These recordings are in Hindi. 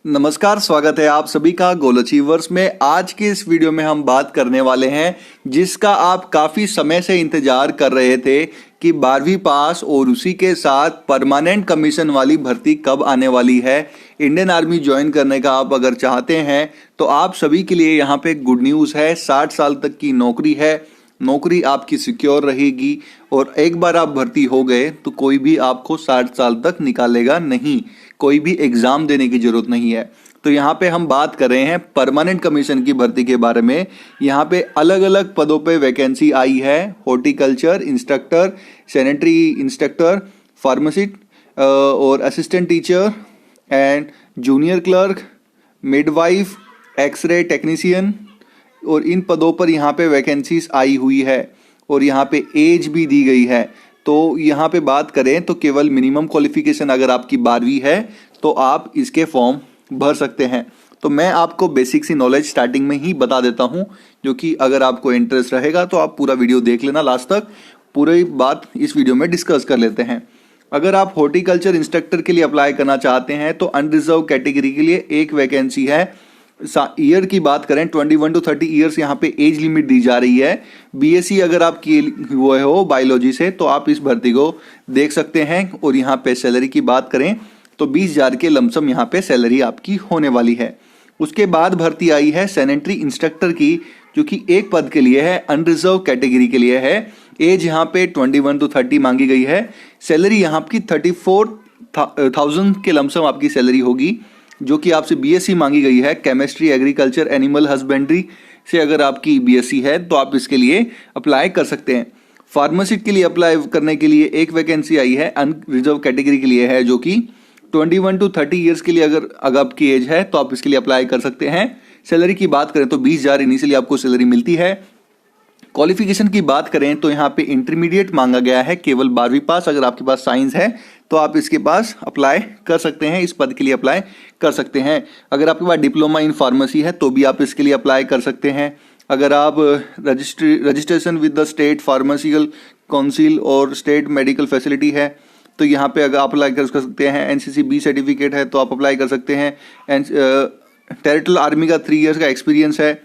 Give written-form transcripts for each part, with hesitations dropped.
नमस्कार, स्वागत है आप सभी का गोल अचीवर्स में। आज के इस वीडियो में हम बात करने वाले हैं जिसका आप काफ़ी समय से इंतजार कर रहे थे कि 12वीं पास और उसी के साथ परमानेंट कमीशन वाली भर्ती कब आने वाली है। इंडियन आर्मी ज्वाइन करने का आप अगर चाहते हैं तो आप सभी के लिए यहाँ पे गुड न्यूज़ है। 60 साल तक की नौकरी है, नौकरी आपकी सिक्योर रहेगी और एक बार आप भर्ती हो गए तो कोई भी आपको 60 साल तक निकालेगा नहीं, कोई भी एग्जाम देने की जरूरत नहीं है। तो यहाँ पे हम बात कर रहे हैं परमानेंट कमीशन की भर्ती के बारे में। यहाँ पे अलग अलग पदों पे वैकेंसी आई है। Horticulture instructor, sanitary instructor, pharmacist और assistant teacher and junior clerk, midwife, X-ray technician, और इन पदों पर यहाँ पे वैकेंसीज आई हुई है और यहाँ पे एज भी दी गई है। तो यहाँ पे बात करें तो केवल मिनिमम क्वालिफिकेशन अगर आपकी 12वीं है तो आप इसके फॉर्म भर सकते हैं। तो मैं आपको बेसिक सी नॉलेज स्टार्टिंग में ही बता देता हूँ, जो कि अगर आपको इंटरेस्ट रहेगा तो आप पूरा वीडियो देख लेना लास्ट तक। पूरी बात इस वीडियो में डिस्कस कर लेते हैं। अगर आप हॉर्टिकल्चर इंस्ट्रक्टर के लिए अप्लाई करना चाहते हैं तो अनरिजर्व कैटेगरी के लिए एक वैकेंसी है। ईयर की बात करें 21 to 30 ईयर्स यहाँ पे एज लिमिट दी जा रही है। बीएससी अगर आप की हुए हो बायोलॉजी से तो आप इस भर्ती को देख सकते हैं। और यहाँ पे सैलरी की बात करें तो 20,000 के लमसम यहाँ पे सैलरी आपकी होने वाली है। उसके बाद भर्ती आई है सैनिटरी इंस्ट्रक्टर की, जो कि एक पद के लिए है, अनरिजर्व कैटेगरी के लिए है। एज यहाँ पे 21 to 30 मांगी गई है। सैलरी यहाँ की 34,000 के लमसम आपकी सैलरी होगी, जो कि आपसे बीएससी मांगी गई है। केमिस्ट्री, एग्रीकल्चर, एनिमल हस्बेंड्री से अगर आपकी बीएससी है तो आप इसके लिए अप्लाई कर सकते हैं। फार्मासिस्ट के लिए अप्लाई करने के लिए एक वैकेंसी आई है, अनरिजर्व कैटेगरी के लिए है, जो कि 21 to 30 ईयर्स के लिए अगर आपकी एज है तो आप इसके लिए अप्लाई कर सकते हैं। सैलरी की बात करें तो 20,000 इनिशियली आपको सैलरी मिलती है। क्वालिफिकेशन की बात करें तो यहाँ पे इंटरमीडिएट मांगा गया है, केवल 12वीं पास। अगर आपके पास साइंस है तो आप इसके पास अप्लाई कर सकते हैं, इस पद के लिए अप्लाई कर सकते हैं। अगर आपके पास डिप्लोमा इन फार्मेसी है तो भी आप इसके लिए अप्लाई कर सकते हैं। अगर आप registration with the state pharmaceutical council और स्टेट मेडिकल फैसिलिटी है तो यहाँ पे अगर आप अप्लाई कर सकते हैं। एनसीसी बी सर्टिफिकेट है तो आप अप्लाई कर सकते हैं। टेरिटोरियल आर्मी का 3 ईयर्स का एक्सपीरियंस है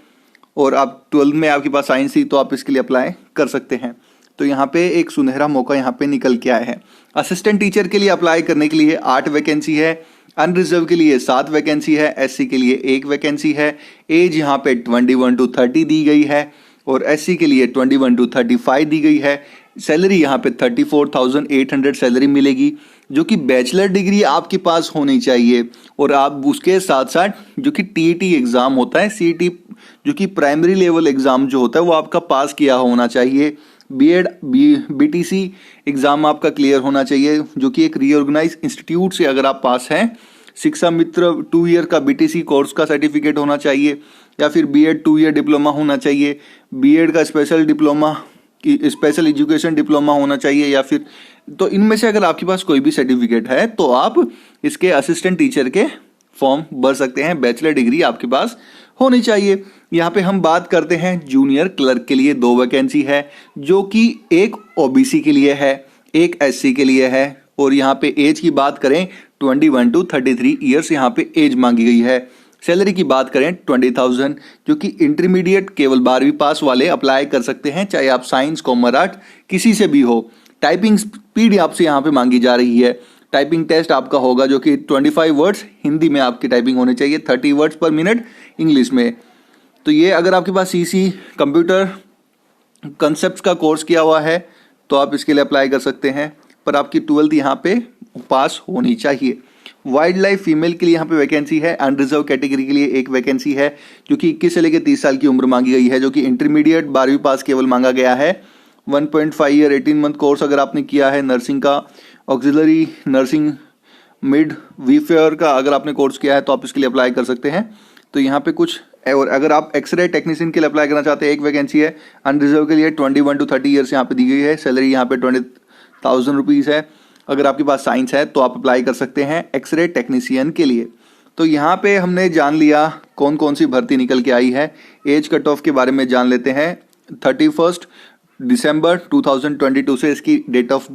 और आप 12th में आपके पास साइंस थी तो आप इसके लिए अप्लाई कर सकते हैं। तो यहाँ पे एक सुनहरा मौका यहाँ पे निकल के आया है। असिस्टेंट टीचर के लिए अप्लाई करने के लिए 8 वैकेंसी है। अनरिजर्व के लिए 7 वैकेंसी है। एससी के लिए 1 वैकेंसी है। एज यहाँ पे 21 to 30 दी गई है और एससी के लिए 21 to 35 दी गई है। सैलरी यहाँ पे 34,800 सैलरी मिलेगी, जो कि बैचलर डिग्री आपके पास होनी चाहिए। और आप उसके साथ साथ जो कि टीईटी एग्ज़ाम होता है, सीईटी जो कि प्राइमरी लेवल एग्ज़ाम जो होता है वो आपका पास किया होना चाहिए। बीएड बीटीसी एग्ज़ाम आपका क्लियर होना चाहिए, जो कि एक रीऑर्गेनाइज इंस्टीट्यूट से अगर आप पास हैं। शिक्षा मित्र 2 ईयर का बीटीसी कोर्स का सर्टिफिकेट होना चाहिए, या फिर बीएड 2 ईयर डिप्लोमा होना चाहिए। बीएड का स्पेशल डिप्लोमा की स्पेशल एजुकेशन डिप्लोमा होना चाहिए, या फिर तो इनमें से अगर आपके पास कोई भी सर्टिफिकेट है तो आप इसके असिस्टेंट टीचर के फॉर्म भर सकते हैं। बैचलर डिग्री आपके पास होनी चाहिए। यहाँ पे हम बात करते हैं जूनियर क्लर्क के लिए 2 वैकेंसी है, जो कि एक ओबीसी के लिए है, एक एससी के लिए है। और यहाँ पे एज की बात करें 21 to 33 ईयर्स यहाँ पे एज मांगी गई है। सैलरी की बात करें 20,000, जो कि इंटरमीडिएट केवल 12वीं पास वाले अप्लाई कर सकते हैं, चाहे आप साइंस, कॉमर्स, आर्ट किसी से भी हो। टाइपिंग स्पीड आपसे यहाँ पे मांगी जा रही है। टाइपिंग टेस्ट आपका होगा, जो कि 25 वर्ड्स हिंदी में आपकी टाइपिंग होनी चाहिए, 30 वर्ड्स पर मिनट इंग्लिश में। तो ये अगर आपके पास सीसी कंप्यूटर कंसेप्ट का कोर्स किया हुआ है तो आप इसके लिए अप्लाई कर सकते हैं, पर आपकी 12th यहाँ पे पास होनी चाहिए। वाइल्ड लाइफ फीमेल के लिए यहाँ पे वैकेंसी है। अनरिजर्व कैटेगरी के लिए एक वैकेंसी है, जो कि 21 से लेकर 30 साल की उम्र मांगी गई है, जो कि इंटरमीडिएट 12वीं पास केवल मांगा गया है। 1.5 ईयर 18 मंथ कोर्स अगर आपने किया है नर्सिंग का, ऑक्सिलरी नर्सिंग, मिड वीफेयर का अगर आपने कोर्स किया है तो आप इसके लिए अप्लाई कर सकते हैं। तो यहाँ पे कुछ, और अगर आप एक्सरे टेक्नीशियन के लिए अप्लाई करना चाहते हैं, एक वैकेंसी है। अनरिजर्व के लिए 21 to 30 ईयर्स यहाँ पे दी गई है। सैलरी यहाँ पे 20,000 रुपीज़ है। अगर आपके पास साइंस है तो आप अप्लाई कर सकते हैं एक्सरे टेक्नीशियन के लिए। तो यहाँ पे हमने जान लिया कौन कौन सी भर्ती निकल के आई है। एज कट ऑफ के बारे में जान लेते हैं। 31 दिसंबर 2022 से इसकी डेट ऑफ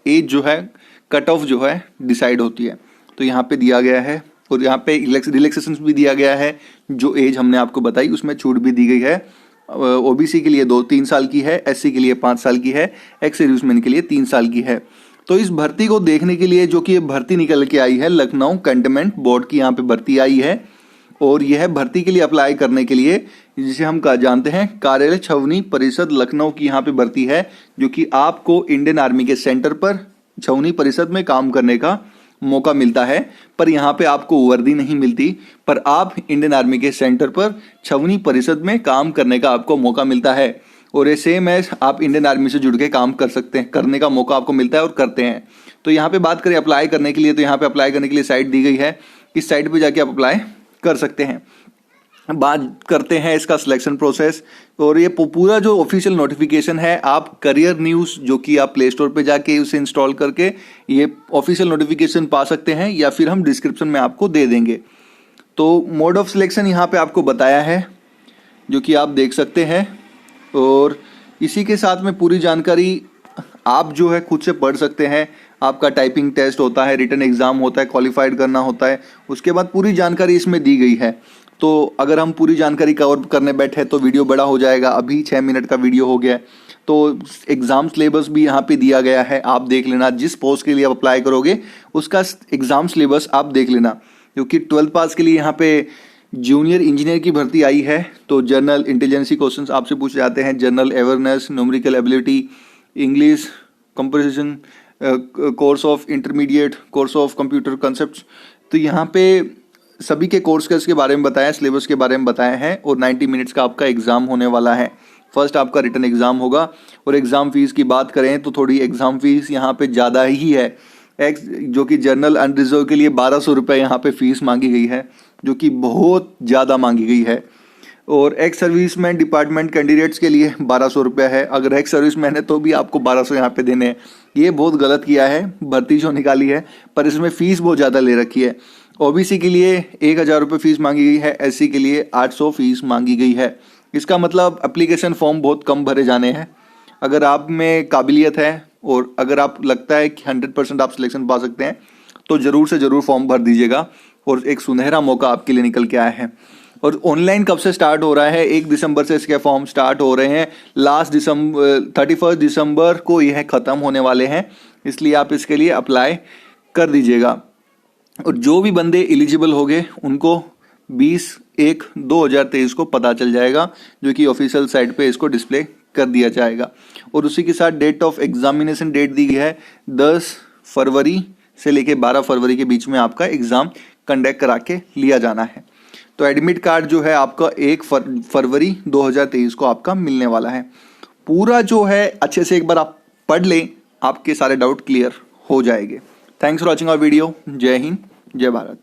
एज जो है, कट ऑफ जो है डिसाइड होती है। तो यहाँ पे दिया गया है और यहाँ पे रिलैक्सेशन भी दिया गया है। जो एज हमने आपको बताई उसमें छूट भी दी गई है। ओबीसी के लिए 2-3 साल की है, एससी के लिए 5 साल की है, एक्स सर्विसमैन के लिए 3 साल की है। तो इस भर्ती को देखने के लिए, जो कि ये भर्ती निकल के आई है, लखनऊ कैंटोनमेंट बोर्ड की यहाँ पे भर्ती आई है। और यह भर्ती के लिए अप्लाई करने के लिए, जिसे हम जानते हैं कार्यालय छावनी परिषद लखनऊ की यहाँ पे भर्ती है, जो कि आपको इंडियन आर्मी के सेंटर पर छावनी परिषद में काम करने का मौका मिलता है। पर यहाँ पे आपको वर्दी नहीं मिलती, पर आप इंडियन आर्मी के सेंटर पर छावनी परिषद में काम करने का आपको मौका मिलता है। और ये सेम है, आप इंडियन आर्मी से जुड़ के काम कर सकते हैं, करने का मौका आपको मिलता है और करते हैं। तो यहाँ पे बात करें अप्लाई करने के लिए, तो यहाँ पे अप्लाई करने के लिए साइट दी गई है। इस साइट पे जाके आप अप्लाई कर सकते हैं। बात करते हैं इसका सिलेक्शन प्रोसेस। और ये पूरा जो ऑफिशियल नोटिफिकेशन है, आप करियर न्यूज़, जो कि आप प्ले स्टोर पे जाके उसे इंस्टॉल करके ये ऑफिशियल नोटिफिकेशन पा सकते हैं, या फिर हम डिस्क्रिप्शन में आपको दे देंगे। तो मोड ऑफ सिलेक्शन यहाँ पे आपको बताया है, जो कि आप देख सकते हैं। और इसी के साथ में पूरी जानकारी आप जो है खुद से पढ़ सकते हैं। आपका टाइपिंग टेस्ट होता है, रिटन एग्जाम होता है, क्वालिफाइड करना होता है, उसके बाद पूरी जानकारी इसमें दी गई है। तो अगर हम पूरी जानकारी कवर करने बैठे तो वीडियो बड़ा हो जाएगा। अभी 6 मिनट का वीडियो हो गया है। तो एग्ज़ाम सिलेबस भी यहाँ पे दिया गया है, आप देख लेना। जिस पोस्ट के लिए आप अप्लाई करोगे उसका एग्ज़ाम सिलेबस आप देख लेना। क्योंकि 12th पास के लिए यहाँ पे जूनियर इंजीनियर की भर्ती आई है। तो जनरल इंटेलिजेंसी क्वेश्चंस आपसे पूछे जाते हैं, general awareness, numerical ability, English composition, course of intermediate, course of computer concept. तो यहाँ पे सभी के कोर्स के बारे में बताया, सिलेबस के बारे में बताया है। और 90 मिनट्स का आपका एग्ज़ाम होने वाला है। फर्स्ट आपका रिटन एग्ज़ाम होगा। और एग्ज़ाम फीस की बात करें तो थोड़ी एग्ज़ाम फीस यहाँ पे ज़्यादा ही है। जो कि जनरल अनरिजर्व के लिए 1200 रुपये यहाँ पे फीस मांगी गई है, जो कि बहुत ज़्यादा मांगी गई है। और एक्स सर्विसमैन डिपार्टमेंट कैंडिडेट्स के लिए 1200 रुपये है। अगर एक्स सर्विसमैन है तो भी आपको 1200 यहाँ पे देने हैं। ये बहुत गलत किया है भर्ती जो निकाली है, पर इसमें फ़ीस बहुत ज़्यादा ले रखी है। ओबीसी के लिए 1000 रुपये फीस मांगी गई है, एससी के लिए 800 फीस मांगी गई है। इसका मतलब एप्लीकेशन फॉर्म बहुत कम भरे जाने हैं। अगर आप में काबिलियत है और अगर आप लगता है कि 100% आप सिलेक्शन पा सकते हैं, तो ज़रूर से ज़रूर फॉर्म भर दीजिएगा। और एक सुनहरा मौका आपके लिए निकल के आया है। और ऑनलाइन कब से स्टार्ट हो रहा है? 1 दिसंबर से इसके फॉर्म स्टार्ट हो रहे हैं। 31 दिसंबर को यह ख़त्म होने वाले हैं, इसलिए आप इसके लिए अप्लाई कर दीजिएगा। और जो भी बंदे एलिजिबल होंगे उनको 20/1/2023 को पता चल जाएगा, जो कि ऑफिशियल साइट पे इसको डिस्प्ले कर दिया जाएगा। और उसी के साथ डेट ऑफ एग्जामिनेशन डेट दी गई है 10 फरवरी से लेके 12 फरवरी के बीच में आपका एग्ज़ाम कंडक्ट करा के लिया जाना है। तो एडमिट कार्ड जो है आपका 1 फरवरी 2023 को आपका मिलने वाला है। पूरा जो है अच्छे से एक बार आप पढ़ लें, आपके सारे डाउट क्लियर हो जाएंगे। Thanks for watching our video. जय हिंद, जय भारत।